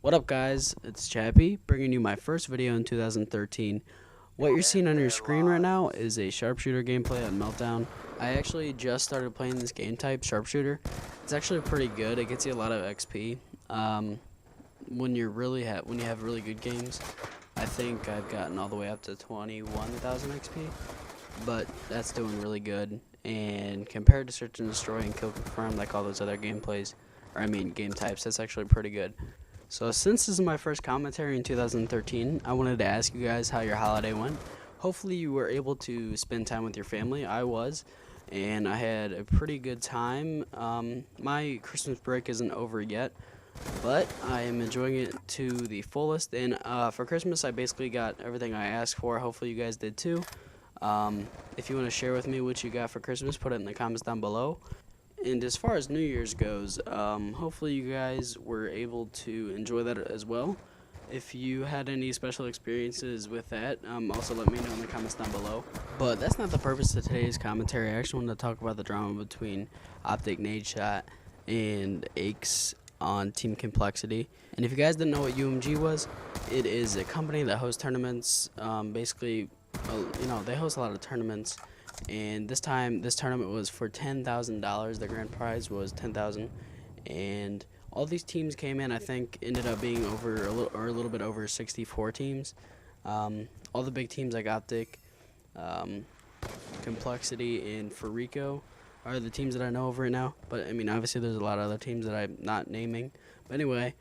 What up, guys? It's Chappy, bringing you my first video in 2013. What you're seeing on your screen right now is a sharpshooter gameplay on Meltdown. I actually just started playing this game type, sharpshooter. It's actually pretty good. It gets you a lot of XP. When you have really good games, I think I've gotten all the way up to 21,000 XP, but that's doing really good. And compared to search and destroy and kill confirm, like all those other gameplays, game types, that's actually pretty good. So since this is my first commentary in 2013, I wanted to ask you guys how your holiday went. Hopefully you were able to spend time with your family. I was, and I had a pretty good time. My Christmas break isn't over yet, but I am enjoying it to the fullest. And for Christmas, I basically got everything I asked for. Hopefully you guys did too. If you want to share with me what you got for Christmas, put it in the comments down below. And as far as New Year's goes, hopefully you guys were able to enjoy that as well. If you had any special experiences with that, also let me know in the comments down below. But that's not the purpose of today's commentary. I actually wanted to talk about the drama between Optic, NaDeSHoT, and ACHES on Team Complexity. And if you guys didn't know what UMG was, it is a company that hosts tournaments. Basically, they host a lot of tournaments. And this tournament was for $10,000. The grand prize was $10,000, and all these teams came in. I think ended up being a little bit over 64 teams. All the big teams like Optic, Complexity, and Farico are the teams that I know of right now. But I mean, obviously, there's a lot of other teams that I'm not naming. But anyway,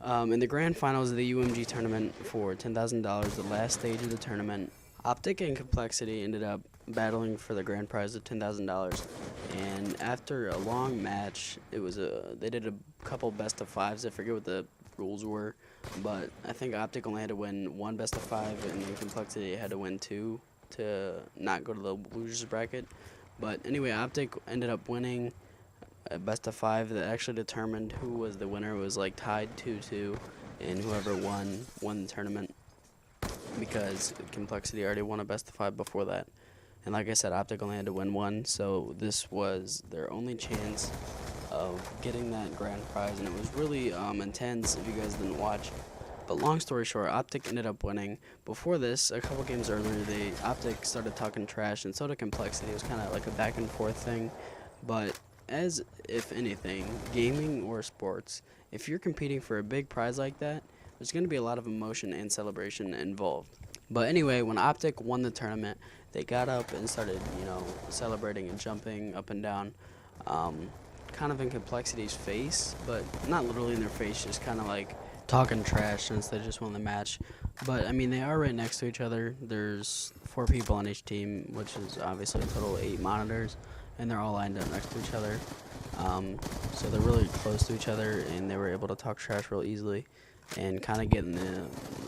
in the grand finals of the UMG tournament for $10,000, the last stage of the tournament, Optic and Complexity ended up battling for the grand prize of $10,000, and after a long match, they did a couple best of fives. I forget what the rules were, but I think Optic only had to win one best of five, and then Complexity had to win two to not go to the losers bracket. But anyway, Optic ended up winning a best of five that actually determined who was the winner. It was like tied 2-2, and whoever won the tournament, because Complexity already won a best of five before that. And like I said, Optic only had to win one, so this was their only chance of getting that grand prize, and it was really intense if you guys didn't watch. But long story short, Optic ended up winning. Before this, a couple games earlier, Optic started talking trash, and so did Complexity. It was kind of like a back and forth thing. But as if anything, gaming or sports, if you're competing for a big prize like that, there's going to be a lot of emotion and celebration involved. But anyway, when Optic won the tournament, they got up and started, celebrating and jumping up and down, kind of in Complexity's face, but not literally in their face, just kind of like talking trash since they just won the match. But I mean, they are right next to each other. There's 4 people on each team, which is obviously a total of 8 monitors, and they're all lined up next to each other. So they're really close to each other, and they were able to talk trash real easily and kind of get in the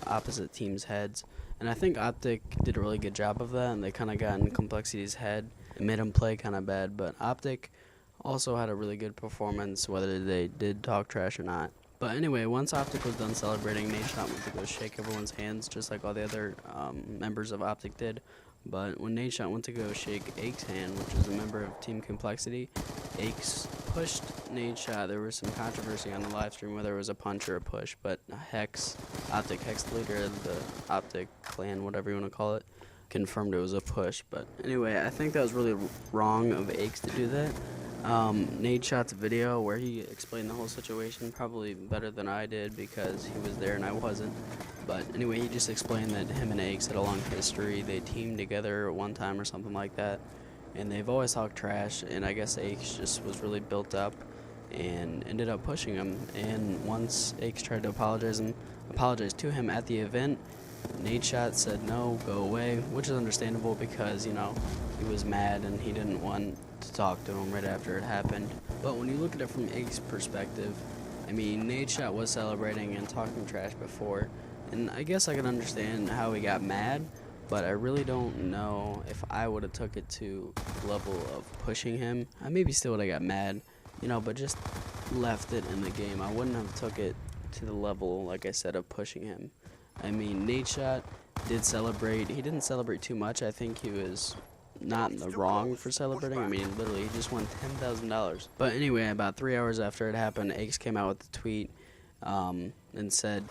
opposite team's heads. And I think Optic did a really good job of that, and they kind of got in Complexity's head and made him play kind of bad. But Optic also had a really good performance, whether they did talk trash or not. But anyway, once Optic was done celebrating, NaDeSHoT went to go shake everyone's hands, just like all the other members of Optic did. But when NaDeSHoT went to go shake ACHES' hand, which is a member of Team Complexity, ACHES pushed NaDeSHoT. There was some controversy on the live stream whether it was a punch or a push, but Optic Hex, the leader of the Optic clan, whatever you want to call it, confirmed it was a push. But anyway, I think that was really wrong of ACHES to do that. NaDeSHoT's video where he explained the whole situation probably better than I did, because he was there and I wasn't. But anyway, he just explained that him and ACHES had a long history. They teamed together at one time or something like that, and they've always talked trash, and I guess ACHES just was really built up and ended up pushing him. And once ACHES tried to apologize to him at the event, NaDeSHoT said no, go away, which is understandable because, he was mad and he didn't want to talk to him right after it happened. But when you look at it from ACHES' perspective, I mean, NaDeSHoT was celebrating and talking trash before, and I guess I can understand how he got mad, but I really don't know if I would have took it to the level of pushing him. I maybe still would have got mad, but just left it in the game. I wouldn't have took it to the level, like I said, of pushing him. I mean, NaDeSHoT did celebrate. He didn't celebrate too much. I think he was not in the wrong for celebrating. I mean, literally, he just won $10,000. But anyway, about 3 hours after it happened, ACHES came out with a tweet and said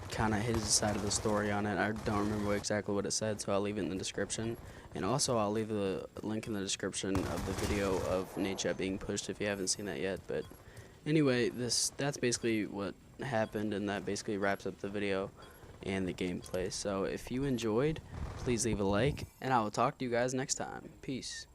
kind of his side of the story on it. I don't remember exactly what it said, so I'll leave it in the description. And also, I'll leave the link in the description of the video of NaDeSHoT being pushed if you haven't seen that yet. But anyway, that's basically what happened, and that basically wraps up the video and the gameplay. So if you enjoyed, please leave a like, and I will talk to you guys next time. Peace.